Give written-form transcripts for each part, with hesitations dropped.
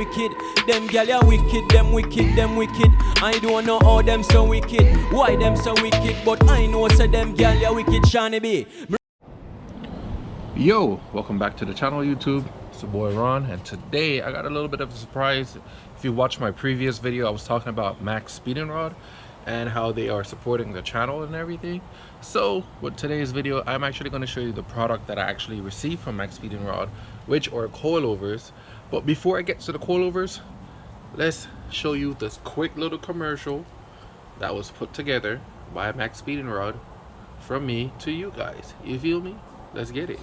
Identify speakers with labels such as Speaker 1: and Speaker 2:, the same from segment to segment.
Speaker 1: wicked. Them gal ya wicked, them wicked, them wicked. I don't know how them so wicked, why them so wicked, but I know so them gal ya wicked, Shani B.
Speaker 2: Yo, welcome back to the channel, YouTube. It's your boy Ron, and today I got a little bit of a surprise. If you watched my previous video, I was talking about MaxSpeedingRods and how they are supporting the channel and everything. So with today's video, I'm actually going to show you the product that I actually received from MaxSpeedingRods, which are coilovers. But before I get to the coilovers, let's show you this quick little commercial that was put together by MaxSpeedingRods from me to you guys. You feel me? Let's get it.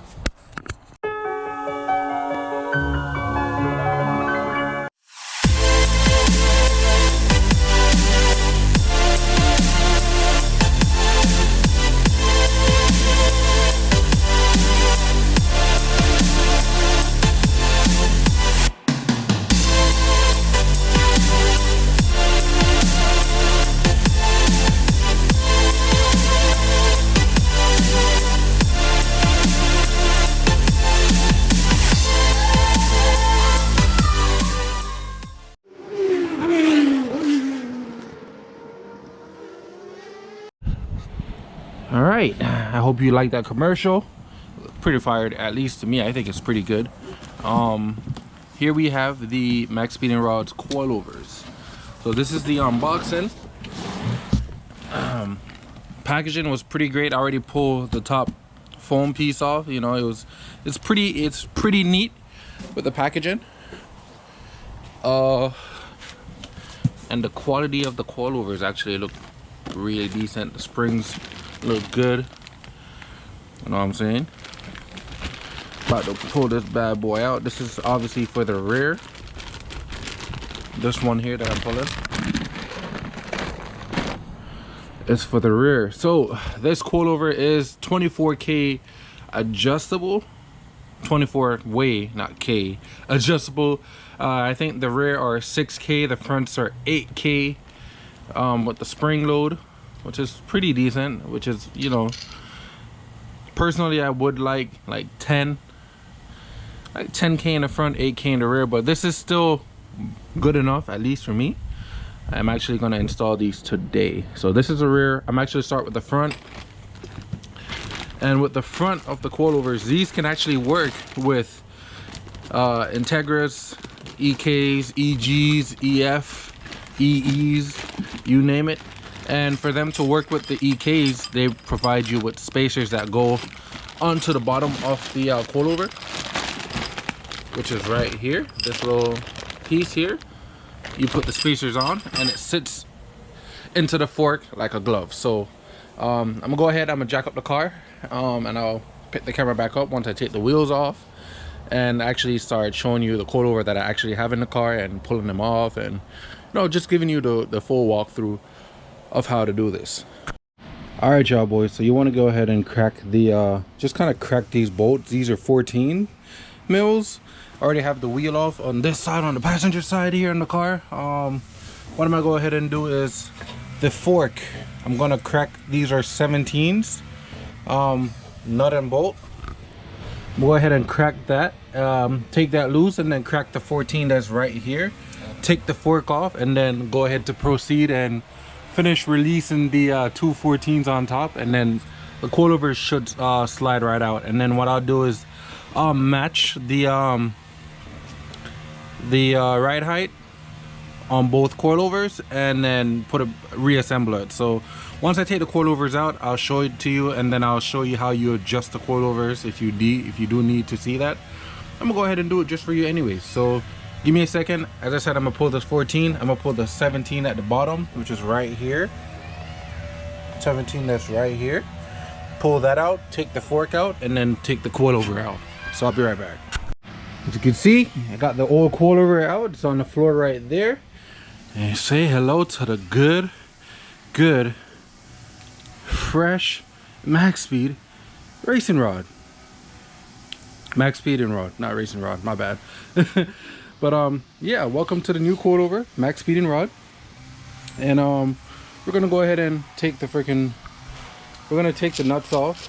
Speaker 2: All right, I hope you like that commercial. Pretty fired, at least to me. I think it's pretty good. Here we have the MaxSpeedingRods Coilovers. So this is the unboxing. Packaging was pretty great. I already pulled the top foam piece off. You know, it's pretty neat with the packaging. And the quality of the coilovers actually look really decent. The springs look good, you know what I'm saying. About to pull this bad boy out. This is obviously for the rear, this one here that I'm pulling is for the rear. So this coilover is 24K adjustable, 24 way, not K, adjustable. I think the rear are 6K, the fronts are 8K, with the spring load, which is pretty decent, which is, you know, personally I would like 10K in the front, 8K in the rear, but this is still good enough, at least for me. I'm actually going to install these today. So this is the rear. I'm actually start with the front. And with the front of the coilovers, these can actually work with Integras, EKs, EGs, EF, EEs, you name it. And for them to work with the EKs, they provide you with spacers that go onto the bottom of the coilover, which is right here. This little piece here, you put the spacers on and it sits into the fork like a glove. So I'm gonna go ahead, I'm gonna jack up the car, and I'll pick the camera back up once I take the wheels off and actually start showing you the coilover that I actually have in the car and pulling them off, and, you know, just giving you the full walkthrough of how to do this. All right, y'all boys, so you want to go ahead and crack the just kind of crack these bolts. These are 14 mils. I already have the wheel off on this side, on the passenger side here in the car. What I'm gonna go ahead and do is the fork. I'm gonna crack, these are 17s, nut and bolt. Go ahead and crack that, take that loose, and then crack the 14 that's right here. Take the fork off, and then go ahead to proceed and finish releasing the two 14s on top, and then the coilovers should slide right out. And then what I'll do is match the ride height on both coilovers, and then reassemble it. So once I take the coilovers out, I'll show it to you, and then I'll show you how you adjust the coilovers if you do need to see that. I'm gonna go ahead and do it just for you anyways. So give me a second. As I said, I'm gonna pull this 14. I'm gonna pull the 17 at the bottom, which is right here. 17 that's right here. Pull that out, take the fork out, and then take the coilover out. So I'll be right back. As you can see, I got the old coilover out. It's on the floor right there. And say hello to the good, fresh MaxSpeed racing rod. MaxSpeedingRods, not racing rod, my bad. But yeah, welcome to the new coilover, MaxSpeedingRods. And we're gonna go ahead and take the we're gonna take the nuts off,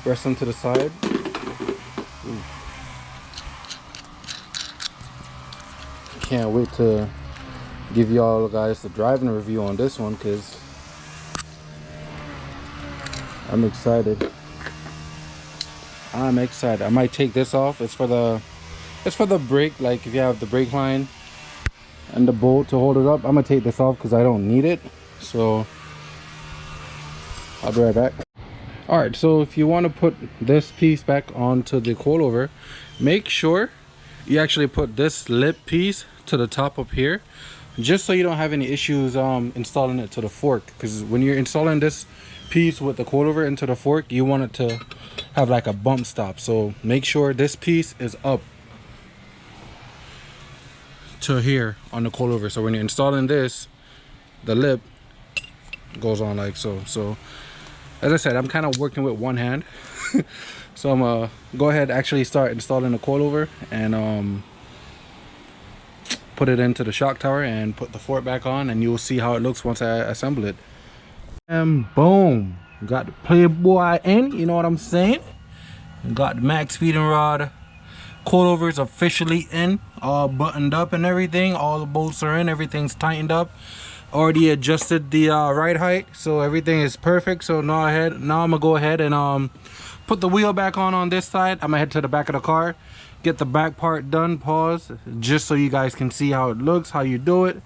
Speaker 2: rest them to the side. Ooh. can't wait to give y'all guys the driving review on this one, because I'm excited. I'm excited. I might take this off. It's for the brake, like if you have the brake line and the bolt to hold it up. I'm gonna take this off because I don't need it. So I'll be right back. All right, so if you want to put this piece back onto the coilover, make sure you actually put this lip piece to the top up here, just so you don't have any issues installing it to the fork. Because when you're installing this piece with the coilover into the fork, you want it to have like a bump stop. So make sure this piece is up to here on the coilover. So when you're installing this, the lip goes on like so. So as I said, I'm kind of working with one hand. So I'm gonna go ahead and actually start installing the coilover and put it into the shock tower and put the fork back on, and you'll see how it looks once I assemble it. And boom, got the Playboy in, you know what I'm saying? Got the MaxSpeedingRods Coilovers officially in, all buttoned up and everything. All the bolts are in, everything's tightened up. Already adjusted the ride height, so everything is perfect. So now I'm gonna go ahead and put the wheel back on this side. I'm gonna head to the back of the car, get the back part done, pause, just so you guys can see how it looks, how you do it.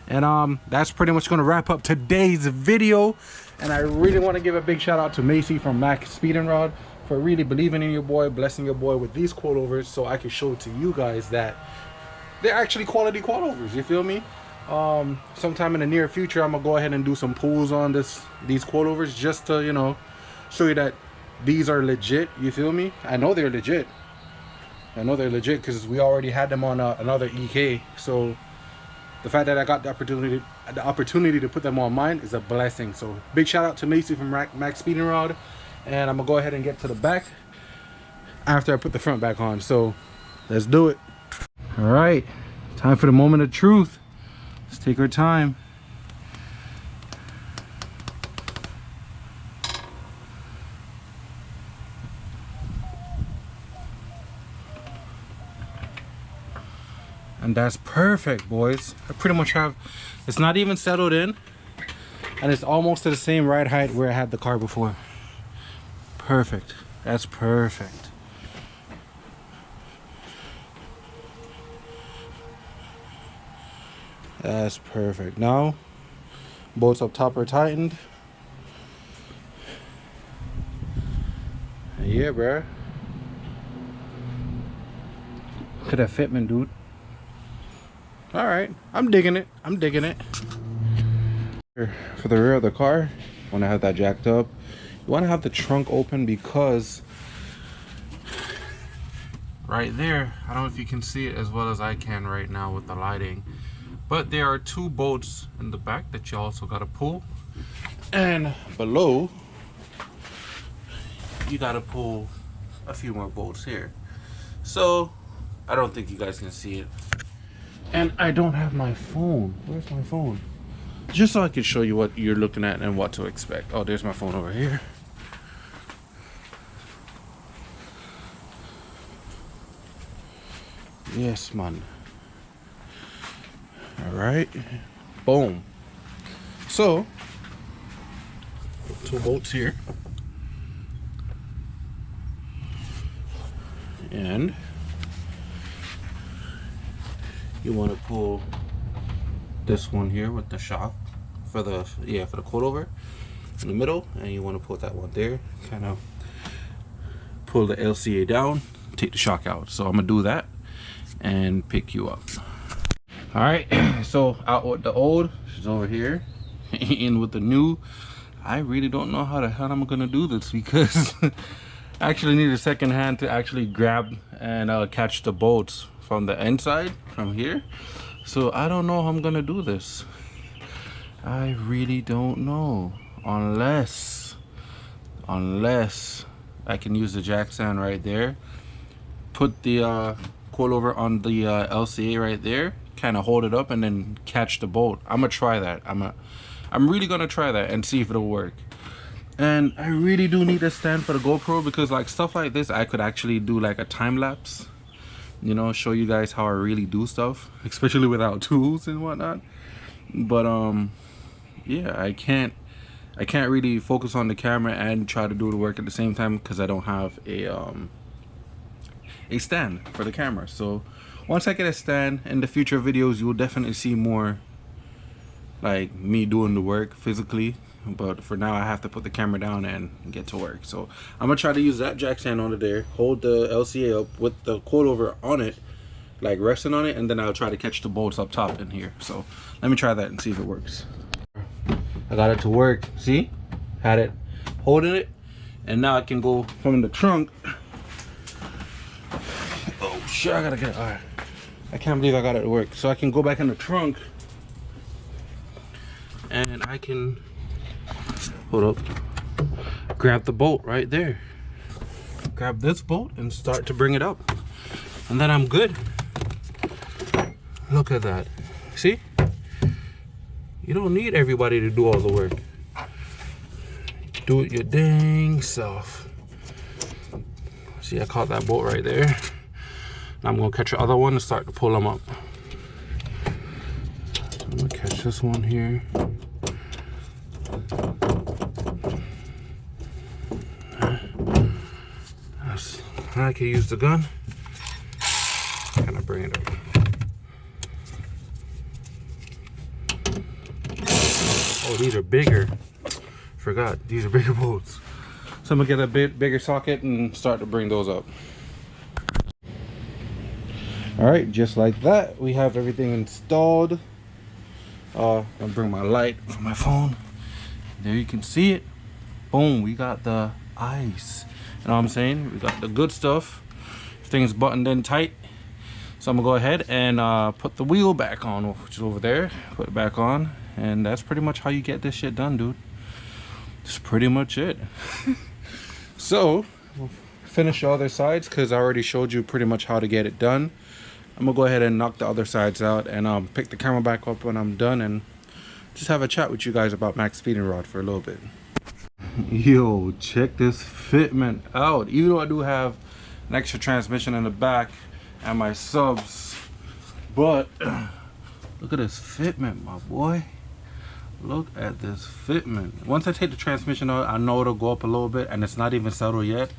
Speaker 2: And that's pretty much gonna wrap up today's video. And I really want to give a big shout out to Macy from MaxSpeedingRods for really believing in your boy, blessing your boy with these coilovers, so I can show to you guys that they're actually quality coilovers. You feel me? Sometime in the near future, I'm gonna go ahead and do some pulls on these coilovers, just to, you know, show you that these are legit. You feel me? I know they're legit. I know they're legit because we already had them on another EK. So the fact that I got the opportunity to put them on mine is a blessing. So big shout out to Macy from MaxSpeedingRods, and I'm gonna go ahead and get to the back after I put the front back on. So let's do it. All right, time for the moment of truth. Let's take our time. And that's perfect, boys. I pretty much have, it's not even settled in, and it's almost to the same ride height where I had the car before. Perfect. That's perfect. That's perfect. Now bolts up top are tightened. Yeah, bruh. Look at that fitment, dude. All right, I'm digging it. I'm digging it. For the rear of the car, want to have that jacked up. You want to have the trunk open because right there, I don't know if you can see it as well as I can right now with the lighting, but there are two bolts in the back that you also got to pull, and below you got to pull a few more bolts here. So I don't think you guys can see it. And I don't have my phone. Where's my phone? Just so I can show you what you're looking at and what to expect. Oh, there's my phone over here. Yes, man. All right. Boom. So, two bolts here. And you want to pull this one here with the shock for the coilover in the middle, and you want to put that one there, kind of pull the LCA down, take the shock out. So I'm gonna do that and pick you up. All right, so out with the old is over here, in with the new. I really don't know how the hell I'm gonna do this, because I actually need a second hand to actually grab and catch the bolts from the inside from here. So I don't know how I'm gonna do this. I really don't know, unless I can use the jack stand right there, put the coilover on the LCA right there, kind of hold it up, and then catch the bolt. I'm gonna try that. I'm really gonna try that and see if it'll work. And I really do need a stand for the GoPro, because like stuff like this I could actually do like a time lapse you know, show you guys how I really do stuff, especially without tools and whatnot. But yeah, I can't really focus on the camera and try to do the work at the same time because I don't have a stand for the camera. So once I get a stand, in the future videos you'll definitely see more like me doing the work physically, but for now I have to put the camera down and get to work. So I'm gonna try to use that jack stand under there, hold the LCA up with the coilover on it, like resting on it, and then I'll try to catch the bolts up top in here. So let me try that and see if it works. I got it to work. See, had it holding it, and now I can go from the trunk. Oh shit, I gotta get it. All right, I can't believe I got it to work. So I can go back in the trunk and I can, hold up, grab the bolt right there, grab this bolt and start to bring it up, and then I'm good. Look at that. See, you don't need everybody to do all the work. Do it your dang self. See, I caught that bolt right there. Now I'm gonna catch the other one and start to pull them up. I'm gonna catch this one here. I can use the gun. Kind of bring it up. Oh, these are bigger. Forgot, these are bigger bolts. So I'm gonna get a bit bigger socket and start to bring those up. All right, just like that, we have everything installed. I'm gonna bring my light from my phone. There you can see it. Boom, we got the ice. You know what I'm saying? We got the good stuff. Things buttoned in tight. So I'm gonna go ahead and put the wheel back on, which is over there. Put it back on, and that's pretty much how you get this shit done, dude. That's pretty much it. So we'll finish the other sides because I already showed you pretty much how to get it done. I'm gonna go ahead and knock the other sides out and pick the camera back up when I'm done and just have a chat with you guys about MaxSpeedingRod for a little bit. Yo, check this fitment out. Even though I do have an extra transmission in the back and my subs, but look at this fitment, my boy. Look at this fitment. Once I take the transmission out, I know it'll go up a little bit, and it's not even settled yet.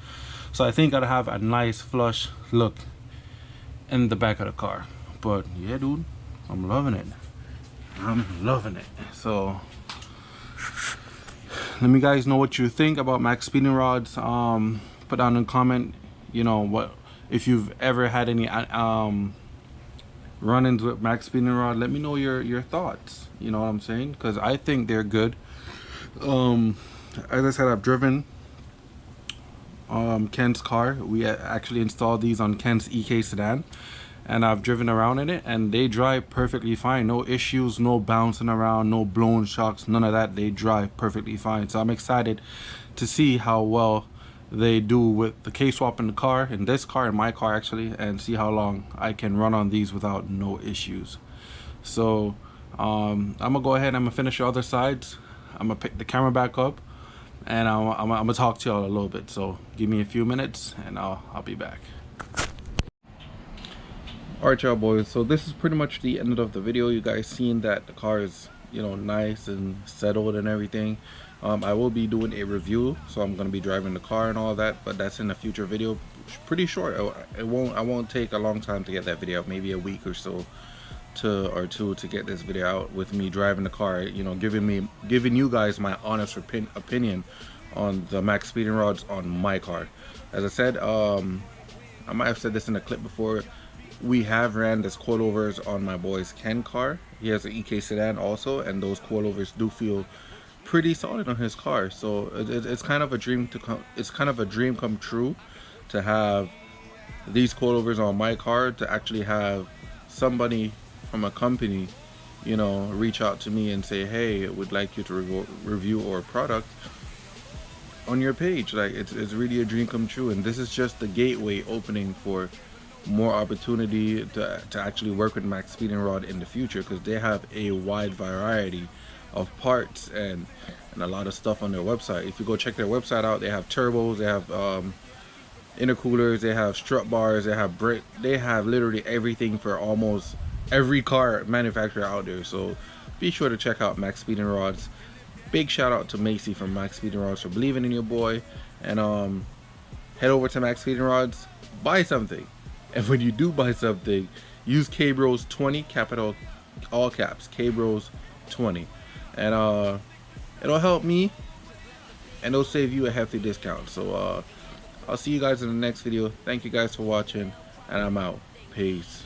Speaker 2: So I think I'll have a nice flush look in the back of the car. But yeah, dude, I'm loving it. I'm loving it. So let me guys know what you think about MaxSpeedingRods. Put down in a comment, you know, what if you've ever had any run-ins with MaxSpeedingRod. Let me know your thoughts, you know what I'm saying, because I think they're good. As I said, I've driven Ken's car. We actually installed these on Ken's EK sedan, and I've driven around in it, and they drive perfectly fine. No issues, no bouncing around, no blown shocks, none of that. They drive perfectly fine. So I'm excited to see how well they do with the K-swap in the car, in this car, in my car actually, and see how long I can run on these without no issues. So I'm gonna go ahead and I'm gonna finish the other sides. I'm gonna pick the camera back up, and I'm gonna talk to y'all a little bit. So give me a few minutes and I'll be back. Alright, y'all boys, so this is pretty much the end of the video. You guys seen that the car is, you know, nice and settled and everything. I will be doing a review, so I'm going to be driving the car and all that, but that's in a future video. Pretty short. I won't take a long time to get that video out, maybe a week or so or two to get this video out with me driving the car, you know, giving you guys my honest opinion on the MaxSpeedingRods on my car. As I said, I might have said this in a clip before, we have ran this coilovers on my boy's Ken car. He has an EK sedan also, and those coilovers do feel pretty solid on his car. So it's kind of a dream come true to have these coilovers on my car, to actually have somebody from a company, you know, reach out to me and say, hey, would like you to review our product on your page. Like, it's really a dream come true, and this is just the gateway opening for more opportunity to actually work with MaxSpeedingRod in the future, because they have a wide variety of parts and a lot of stuff on their website. If you go check their website out, they have turbos, they have intercoolers, they have strut bars, they have brake, they have literally everything for almost every car manufacturer out there. So be sure to check out Max Speeding Rods. Big shout out to Macy from Max Speeding Rods for believing in your boy. And head over to Max Speeding Rods, buy something, and when you do buy something, use KBros 20, capital all caps, KBros 20, and it'll help me and it'll save you a hefty discount. So I'll see you guys in the next video. Thank you guys for watching, and I'm out. Peace.